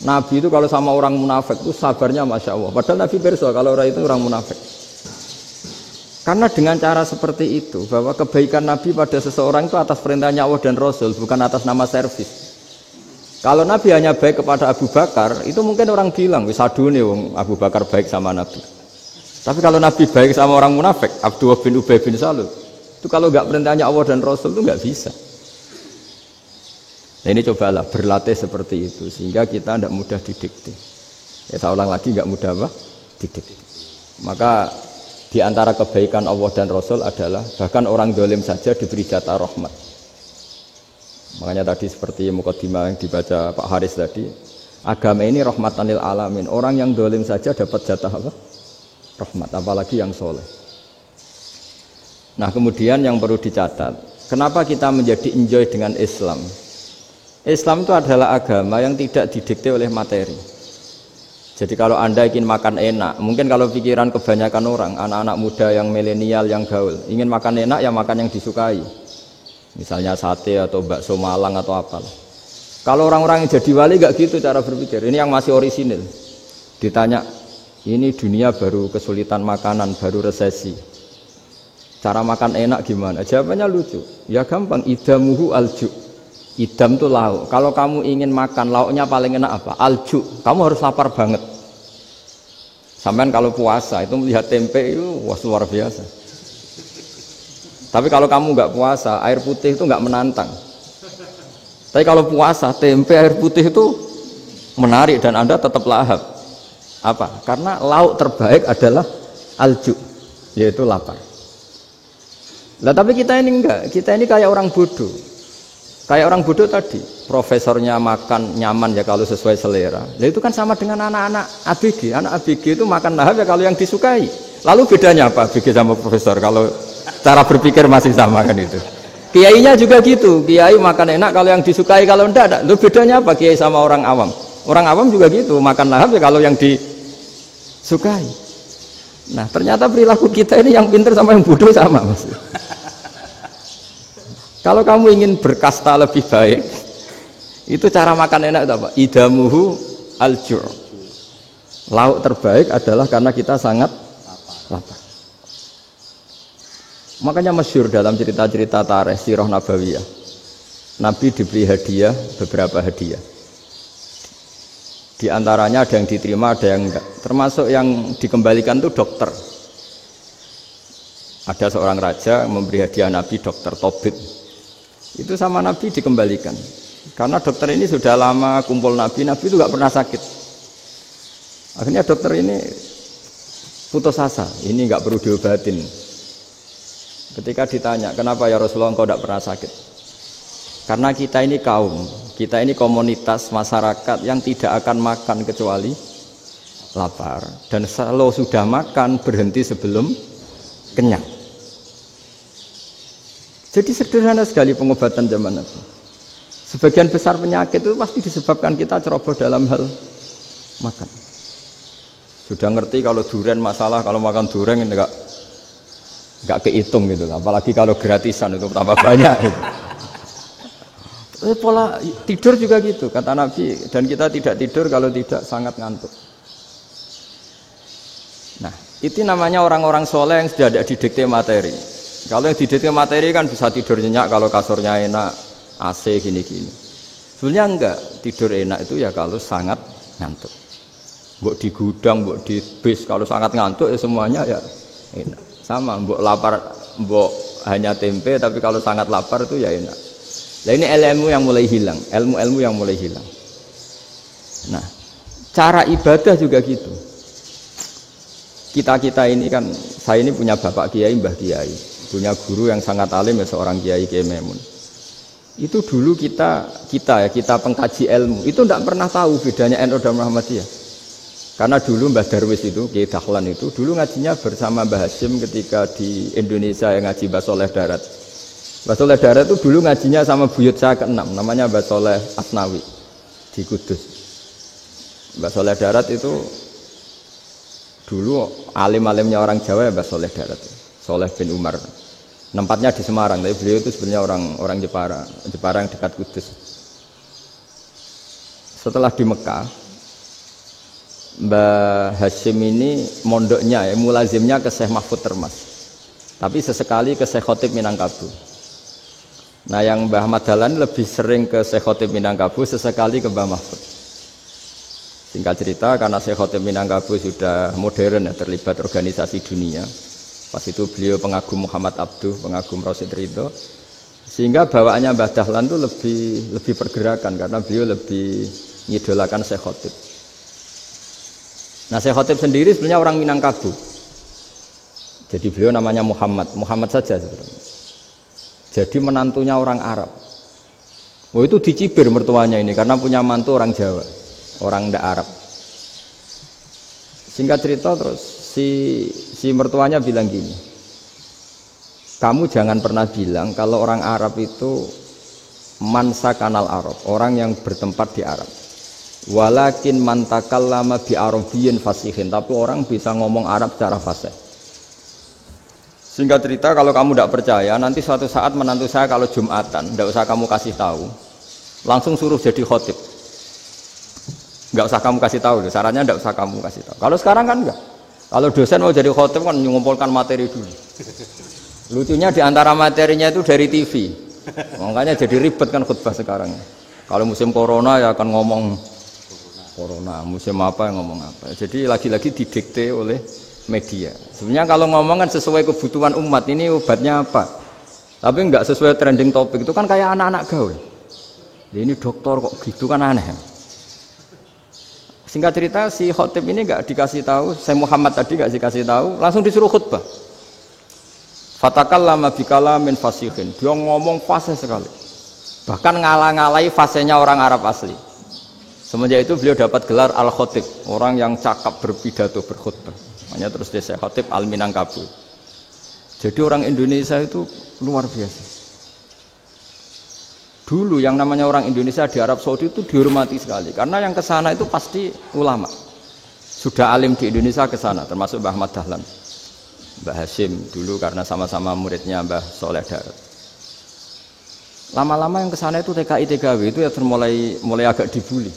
Nabi itu kalau sama orang munafik itu sabarnya Masya Allah. Padahal Nabi perso kalau orang itu orang munafik. Karena dengan cara seperti itu, bahwa kebaikan Nabi pada seseorang itu atas perintahnya Allah dan Rasul, bukan atas nama servis. Kalau Nabi hanya baik kepada Abu Bakar, itu mungkin orang bilang, wis adune wong Abu Bakar baik sama Nabi. Tapi kalau Nabi baik sama orang munafik, Abdullah bin Ubay bin Salul, itu kalau nggak perintahnya Allah dan Rasul itu nggak bisa. Nah ini cobalah berlatih seperti itu, sehingga kita tidak mudah didikte. Ya saya ulang lagi, nggak mudah apa? Didikte. Maka di antara kebaikan Allah dan Rasul adalah bahkan orang dolim saja diberi jatah rahmat. Makanya tadi seperti mukadimah yang dibaca Pak Haris tadi, agama ini rahmatan lil alamin. Orang yang dolim saja dapat jatah apa? Rahmat, apalagi yang soleh. Nah kemudian yang perlu dicatat, kenapa kita menjadi enjoy dengan Islam? Islam itu adalah agama yang tidak didikte oleh materi. Jadi kalau Anda ingin makan enak, mungkin kalau pikiran kebanyakan orang, anak-anak muda yang milenial, yang gaul, ingin makan enak ya makan yang disukai. Misalnya sate atau bakso Malang atau apalah. Kalau orang-orang yang jadi wali gak gitu cara berpikir. Ini yang masih orisinil. Ditanya, ini dunia baru kesulitan makanan, baru resesi. Cara makan enak gimana? Jawabannya lucu. Ya gampang, idamuhu alju. Idam itu lauk. Kalau kamu ingin makan lauknya paling enak apa? Alju. Kamu harus lapar banget. Sampai kalau puasa itu melihat tempe itu wah luar biasa. Tapi kalau kamu nggak puasa, air putih itu nggak menantang. Tapi kalau puasa, tempe air putih itu menarik dan Anda tetap lahap. Apa? Karena lauk terbaik adalah alju, yaitu lapar. Nah tapi kita ini enggak, kita ini kayak orang bodoh. Kayak orang bodoh tadi, profesornya makan nyaman ya kalau sesuai selera. Nah itu kan sama dengan anak-anak ABG. Anak ABG itu makan lahap ya kalau yang disukai. Lalu bedanya apa ABG sama profesor? Kalau cara berpikir masih sama kan itu. Kiainya juga gitu. Kiai makan enak kalau yang disukai, kalau enggak. Lalu bedanya apa kiai sama orang awam? Orang awam juga gitu, makan lahap ya kalau yang disukai. Nah ternyata perilaku kita ini yang pintar sama yang bodoh sama Mas. Kalau kamu ingin berkasta lebih baik, itu cara makan enak itu apa? Idamuhu al-ju'. Lauk terbaik adalah karena kita sangat lapar. Makanya masyhur dalam cerita-cerita tarikh sirah nabawiyah. Nabi diberi hadiah, beberapa hadiah. Di antaranya ada yang diterima, ada yang enggak. Termasuk yang dikembalikan itu dokter. Ada seorang raja memberi hadiah Nabi dokter Tobit. Itu sama Nabi dikembalikan karena dokter ini sudah lama kumpul Nabi itu gak pernah sakit. Akhirnya dokter ini putus asa, ini gak perlu diobatin. Ketika ditanya kenapa ya Rasulullah engkau gak pernah sakit, karena kita ini kaum, kita ini komunitas masyarakat yang tidak akan makan kecuali lapar, dan kalau sudah makan berhenti sebelum kenyang. Jadi sederhana sekali pengobatan zaman Nabi. Sebagian besar penyakit itu pasti disebabkan kita ceroboh dalam hal makan. Sudah ngerti kalau durian masalah, kalau makan durian enggak kehitung gitu. Apalagi kalau gratisan itu tambah banyak gitu. Pola tidur juga gitu kata Nabi, dan kita tidak tidur kalau tidak sangat ngantuk. Nah, itu namanya orang-orang soleh yang sudah tidak didikte materi. Kalau yang didikte materi kan bisa tidur nyenyak kalau kasurnya enak, AC gini-gini. Sebenarnya enggak, tidur enak itu ya kalau sangat ngantuk. Mbok di gudang, mbok di bis, kalau sangat ngantuk ya semuanya ya enak. Sama, mbok lapar, mbok hanya tempe, tapi kalau sangat lapar itu ya enak. Nah ini ilmu yang mulai hilang, ilmu-ilmu yang mulai hilang. Nah, cara ibadah juga gitu. Kita ini kan, saya ini punya bapak kiai, mbah kiai. Punya guru yang sangat alim ya seorang Kiai Memun. Itu dulu kita pengkaji ilmu itu tidak pernah tahu bedanya NU dan Muhammadiyah. Karena dulu Mbah Darwis itu Kiai Dahlan itu dulu ngajinya bersama Mbah Hasyim ketika di Indonesia yang ngaji Mbah Soleh Darat. Mbah Soleh Darat itu dulu ngajinya sama buyut saya ke-6 namanya Mbah Soleh Asnawi di Kudus. Mbah Soleh Darat itu dulu alim-alimnya orang Jawa ya Mbah Soleh Darat. Soleh bin Umar. Tempatnya di Semarang, tapi beliau itu sebenarnya orang Jepara yang dekat Kudus. Setelah di Mekah, Mbah Hasyim ini mondoknya ya, mulazimnya ke Syekh Mahfud Termas. Tapi sesekali ke Syekh Khotib Minangkabau. Nah yang Mbah Ahmad Dahlan lebih sering ke Syekh Khotib Minangkabau, sesekali ke Mbah Mahfud. Singkat cerita, karena Syekh Khotib Minangkabau sudah modern ya, terlibat organisasi dunia. Pas itu beliau pengagum Muhammad Abduh, pengagum Rasid Ridho. Sehingga bawaannya Mbah Dahlan itu lebih pergerakan karena beliau lebih ngidolakan Syekh Khotib. Nah Syekh Khotib sendiri sebenarnya orang Minangkabau. Jadi beliau namanya Muhammad saja sebenarnya. Jadi menantunya orang Arab. Oh itu dicibir mertuanya ini karena punya mantu orang Jawa, orang ndak Arab. Singkat cerita terus si mertuanya bilang gini, kamu jangan pernah bilang kalau orang Arab itu mansa kanal Arab, orang yang bertempat di Arab. Walakin man takallama bi arabiyyin fasihin, tapi orang bisa ngomong Arab secara fasih. Singkat cerita, kalau kamu tidak percaya, nanti suatu saat menantu saya kalau Jumatan, tidak usah kamu kasih tahu, langsung suruh jadi khotib. Nggak usah kamu kasih tahu, sarannya tidak usah kamu kasih tahu. Kalau sekarang kan enggak. Kalau dosen mau jadi khotib kan mengumpulkan materi dulu. Lucunya di antara materinya itu dari TV, makanya jadi ribet kan khutbah sekarang. Kalau musim corona ya akan ngomong corona, musim apa yang ngomong apa. Jadi lagi-lagi didikte oleh media. Sebenarnya kalau ngomong kan sesuai kebutuhan umat, ini obatnya apa. Tapi enggak sesuai trending topik, itu kan kayak anak-anak gaul. Ini dokter kok gitu kan aneh. Singkat cerita si khotib ini enggak dikasih tahu, saya Muhammad tadi enggak dikasih tahu, langsung disuruh khutbah. Fatakallama bikalamin fasihin. Dia ngomong fasih sekali. Bahkan ngalah-ngalahi fasihnya orang Arab asli. Semenjak itu beliau dapat gelar Al-Khotib, orang yang cakap berpidato berkhutbah. Makanya terus dia Khotib Al-Minangkabau. Jadi orang Indonesia itu luar biasa. Dulu yang namanya orang Indonesia di Arab Saudi itu dihormati sekali, karena yang ke sana itu pasti ulama. Sudah alim di Indonesia ke sana, termasuk Mbah Ahmad Dahlan, Mbah Hasyim dulu karena sama-sama muridnya Mbah Soleh Darat. Lama-lama yang ke sana itu TKI TKW itu ya mulai agak dibully.